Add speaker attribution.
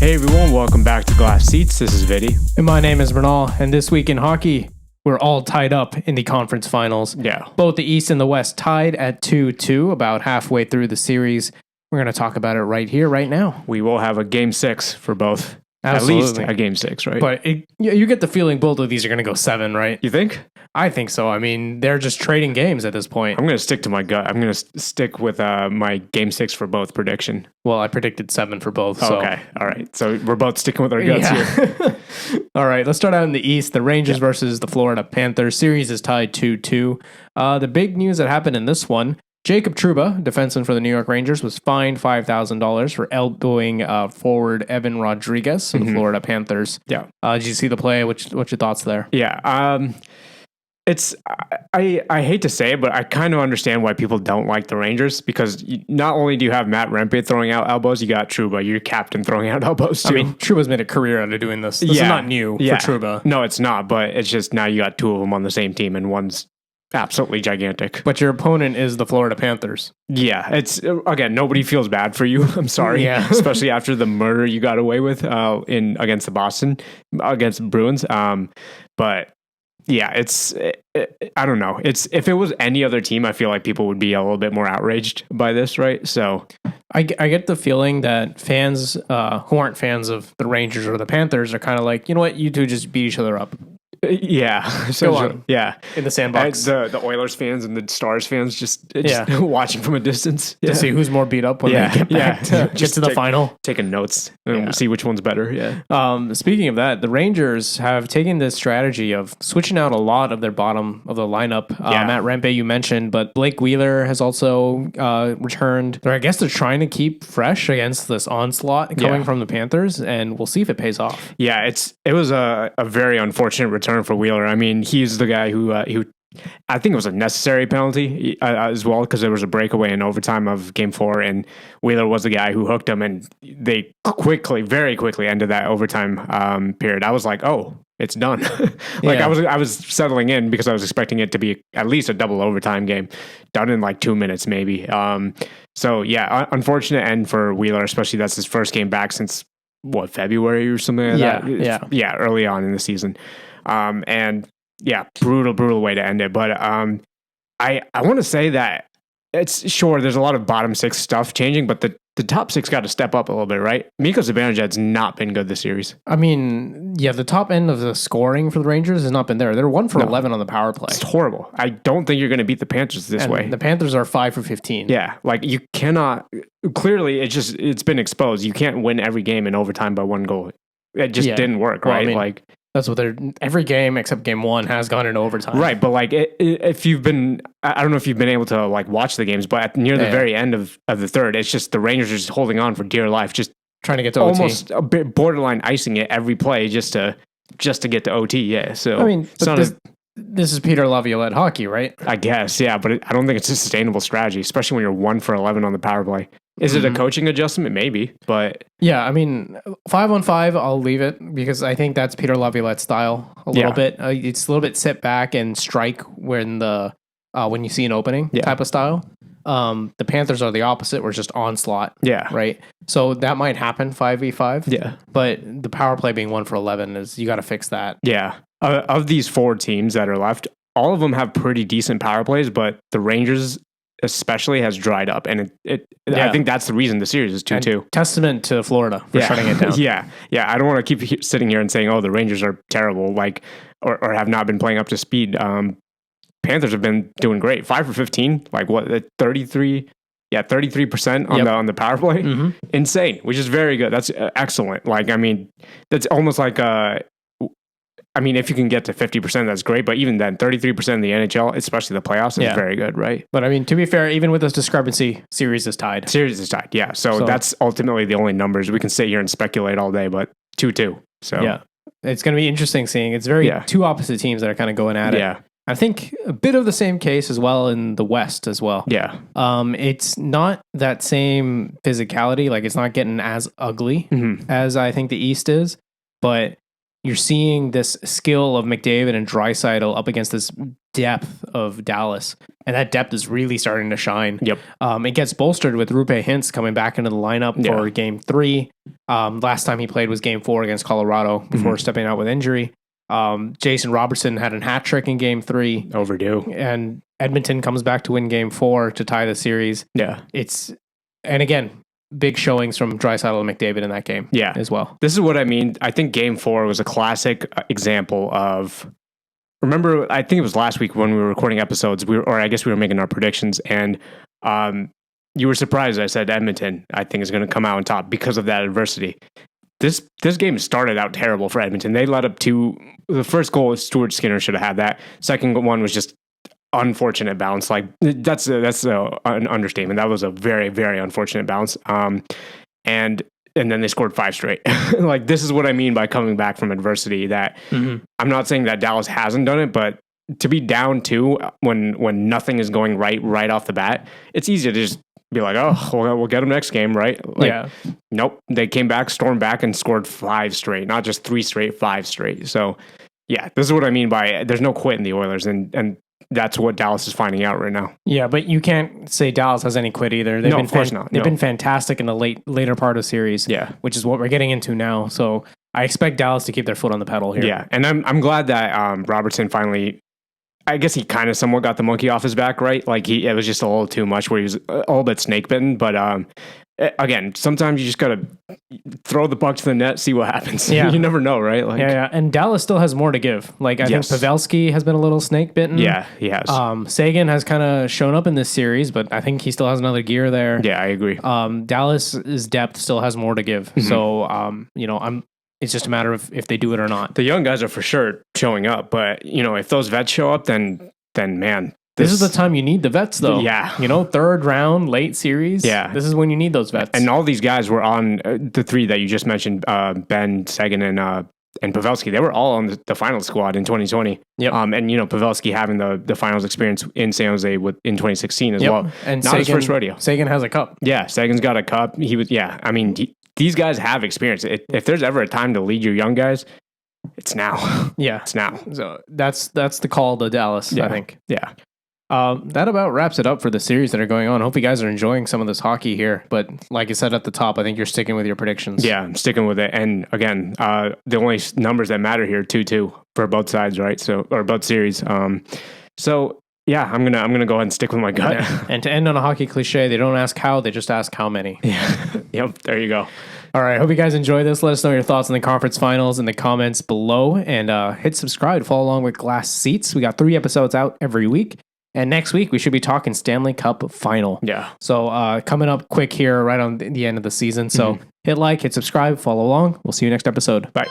Speaker 1: Hey everyone, welcome back to Glass Seats. This is Viddy.
Speaker 2: And my name is Mrinal, and this week in hockey, we're all tied up in the conference finals.
Speaker 1: Yeah.
Speaker 2: Both the East and the West tied at 2-2, about halfway through the series. We're going to talk about it right here, right now.
Speaker 1: We will have a game 6 for both.
Speaker 2: Absolutely.
Speaker 1: At least a game 6, right?
Speaker 2: But you get the feeling both of these are going to go 7, right?
Speaker 1: You think?
Speaker 2: I think so. I mean, they're just trading games at this point.
Speaker 1: I'm going to stick to my gut. I'm going to stick with my game 6 for both prediction.
Speaker 2: Well, I predicted 7 for both. So.
Speaker 1: Okay. All right. So we're both sticking with our guts here.
Speaker 2: All right. Let's start out in the East. The Rangers versus the Florida Panthers. Series is tied 2-2. The big news that happened in this one, Jacob Trouba, defenseman for the New York Rangers, was fined $5,000 for elbowing forward Evan Rodriguez of the Florida Panthers.
Speaker 1: Yeah.
Speaker 2: Did you see the play? What's your thoughts there?
Speaker 1: Yeah. It's I hate to say it, but I kind of understand why people don't like the Rangers, because not only do you have Matt Rempe throwing out elbows, you got Trouba, your captain, throwing out elbows too.
Speaker 2: I mean, Trouba's made a career out of doing this. This is not new for Trouba.
Speaker 1: No, it's not, but it's just now you got two of them on the same team and one's absolutely gigantic.
Speaker 2: But your opponent is the Florida Panthers.
Speaker 1: Yeah, it's again, nobody feels bad for you. I'm sorry, especially after the murder you got away with against the Bruins. But yeah, I don't know. If it was any other team, I feel like people would be a little bit more outraged by this, right? So
Speaker 2: I get the feeling that fans who aren't fans of the Rangers or the Panthers are kind of like, you know what, you two just beat each other up.
Speaker 1: Yeah.
Speaker 2: Go on.
Speaker 1: Yeah.
Speaker 2: In the sandbox.
Speaker 1: The Oilers fans and the Stars fans just watching from a distance.
Speaker 2: To see who's more beat up when they get back to the final.
Speaker 1: Taking notes and see which one's better. Yeah.
Speaker 2: Speaking of that, the Rangers have taken this strategy of switching out a lot of their bottom of the lineup. Matt Rempe, you mentioned, but Blake Wheeler has also returned. I guess they're trying to keep fresh against this onslaught coming from the Panthers, and we'll see if it pays off.
Speaker 1: Yeah, it was a very unfortunate return for Wheeler. I mean, he's the guy who I think it was a necessary penalty as well, because there was a breakaway in overtime of Game 4, and Wheeler was the guy who hooked him, and they very quickly ended that overtime period. I was like, oh, it's done. I was settling in because I was expecting it to be at least a double overtime game, done in like 2 minutes maybe. So yeah, unfortunate end for Wheeler, especially that's his first game back since February or something like that. Yeah, early on in the season. And yeah, brutal way to end it. But I want to say that it's sure there's a lot of bottom 6 stuff changing, but the top 6 got to step up a little bit, right? Miko Zibanejad's not been good this series. I
Speaker 2: mean, yeah, the top end of the scoring for the Rangers has not been there. They're 1 for 11 on the power play.
Speaker 1: It's horrible. I don't think you're going to beat the Panthers this way.
Speaker 2: The Panthers are 5 for 15.
Speaker 1: Yeah, like you cannot. Clearly, it's been exposed. You can't win every game in overtime by 1 goal. It just didn't work, right?
Speaker 2: Well, I mean, that's what every game except game 1 has gone into overtime.
Speaker 1: Right, but like if you've been, I don't know if you've been able to like watch the games, but near the very end of the third, it's just the Rangers are just holding on for dear life, just
Speaker 2: trying to get to OT.
Speaker 1: Almost a bit borderline icing it every play just to get to OT. Yeah, so
Speaker 2: I mean, this is Peter Laviolette hockey, right?
Speaker 1: I guess, yeah, but I don't think it's a sustainable strategy, especially when you're 1 for 11 on the power play. Is it a coaching adjustment? Maybe, but
Speaker 2: yeah, I mean, 5-on-5, I'll leave it because I think that's Peter Laviolette's style a little bit. It's a little bit sit back and strike when you see an opening type of style. The Panthers are the opposite. We're just onslaught.
Speaker 1: Yeah,
Speaker 2: right. So that might happen 5v5.
Speaker 1: Yeah, but
Speaker 2: the power play being 1 for 11 is you got to fix that.
Speaker 1: Yeah, of these 4 teams that are left, all of them have pretty decent power plays, but the Rangers especially has dried up, and I think that's the reason the series is 2-2.
Speaker 2: Testament to Florida for shutting it down.
Speaker 1: yeah. I don't want to keep sitting here and saying, oh, the Rangers are terrible, like or have not been playing up to speed. Panthers have been doing great. 5 for 15, like 33. Yeah, 33% on the power play. Mm-hmm. Insane, which is very good. That's excellent. Like, I mean, that's almost like I mean, if you can get to 50%, that's great. But even then, 33% in the NHL, especially the playoffs, is very good, right?
Speaker 2: But I mean, to be fair, even with this discrepancy, series is tied.
Speaker 1: Yeah. So that's ultimately the only numbers. We can sit here and speculate all day, but 2-2. So
Speaker 2: yeah, it's going to be interesting seeing. It's very two opposite teams that are kind of going at it. Yeah. I think a bit of the same case as well in the West as well.
Speaker 1: Yeah.
Speaker 2: It's not that same physicality. Like, it's not getting as ugly as I think the East is, but you're seeing this skill of McDavid and Draisaitl up against this depth of Dallas, and that depth is really starting to shine.
Speaker 1: Yep.
Speaker 2: It gets bolstered with Rupe Hintz coming back into the lineup for Game 3. Last time he played was Game 4 against Colorado before stepping out with injury. Jason Robertson had a hat trick in Game 3.
Speaker 1: Overdue.
Speaker 2: And Edmonton comes back to win Game 4 to tie the series.
Speaker 1: Yeah.
Speaker 2: And again, big showings from Draisaitl and McDavid in that game as well.
Speaker 1: This is what I mean. I think Game 4 was a classic example of... Remember, I think it was last week when we were recording episodes, I guess we were making our predictions, and you were surprised I said Edmonton, I think, is going to come out on top because of that adversity. This game started out terrible for Edmonton. They let up the first goal, Stuart Skinner should have had that. Second one was just unfortunate bounce. Like that's an understatement. That was a very, very unfortunate bounce. And then they scored 5 straight. Like, this is what I mean by coming back from adversity. That I'm not saying that Dallas hasn't done it, but to be down 2 when nothing is going right off the bat, it's easy to just be like, oh, we'll get them next game, right? Like, nope. They came back, stormed back, and scored 5 straight. Not just 3 straight, 5 straight. So, yeah, this is what I mean by there's no quit in the Oilers, and that's what Dallas is finding out right now.
Speaker 2: Yeah, but you can't say Dallas has any quit either.
Speaker 1: No, of course not.
Speaker 2: They've been fantastic in the later part of the series, which is what we're getting into now. So I expect Dallas to keep their foot on the pedal here.
Speaker 1: Yeah, and I'm glad that Robertson finally, I guess he kind of somewhat got the monkey off his back, right? Like it was just a little too much where he was a little bit snake bitten. But again, sometimes you just got to throw the puck to the net, see what happens.
Speaker 2: Yeah.
Speaker 1: You never know, right? Like,
Speaker 2: yeah. And Dallas still has more to give. Like I think Pavelski has been a little snake bitten.
Speaker 1: Yeah, he has.
Speaker 2: Sagan has kind of shown up in this series, but I think he still has another gear there.
Speaker 1: Yeah, I agree.
Speaker 2: Dallas's depth still has more to give. So, it's just a matter of if they do it or not.
Speaker 1: The young guys are for sure showing up, but if those vets show up, then man,
Speaker 2: this is the time you need the vets, though.
Speaker 1: Yeah.
Speaker 2: 3rd round, late series.
Speaker 1: Yeah.
Speaker 2: This is when you need those vets.
Speaker 1: And all these guys were on the 3 that you just mentioned, Ben, Sagan, and Pavelski. They were all on the final squad in 2020.
Speaker 2: Yep.
Speaker 1: And Pavelski having the finals experience in San Jose in 2016 as well.
Speaker 2: And
Speaker 1: not his first rodeo.
Speaker 2: Sagan has a cup.
Speaker 1: Yeah, Sagan's got a cup. He was. Yeah, I mean, these guys have experience. If there's ever a time to lead your young guys, it's now.
Speaker 2: Yeah,
Speaker 1: it's now.
Speaker 2: So that's the call to Dallas. I think.
Speaker 1: Yeah.
Speaker 2: That about wraps it up for the series that are going on. I hope you guys are enjoying some of this hockey here. But like I said at the top, I think you're sticking with your predictions.
Speaker 1: Yeah, I'm sticking with it. And again, the only numbers that matter here, 2-2 for both sides, right? So, or both series. So yeah, I'm gonna go ahead and stick with my gut.
Speaker 2: Yeah. And to end on a hockey cliche, they don't ask how, they just ask how many.
Speaker 1: Yeah. Yep. There you go.
Speaker 2: All right. Hope you guys enjoy this. Let us know your thoughts on the conference finals in the comments below, and hit subscribe to follow along with Glass Seats. We got 3 episodes out every week. And next week, we should be talking Stanley Cup Final.
Speaker 1: Yeah.
Speaker 2: So coming up quick here right on the end of the season. So hit like, hit subscribe, follow along. We'll see you next episode.
Speaker 1: Bye.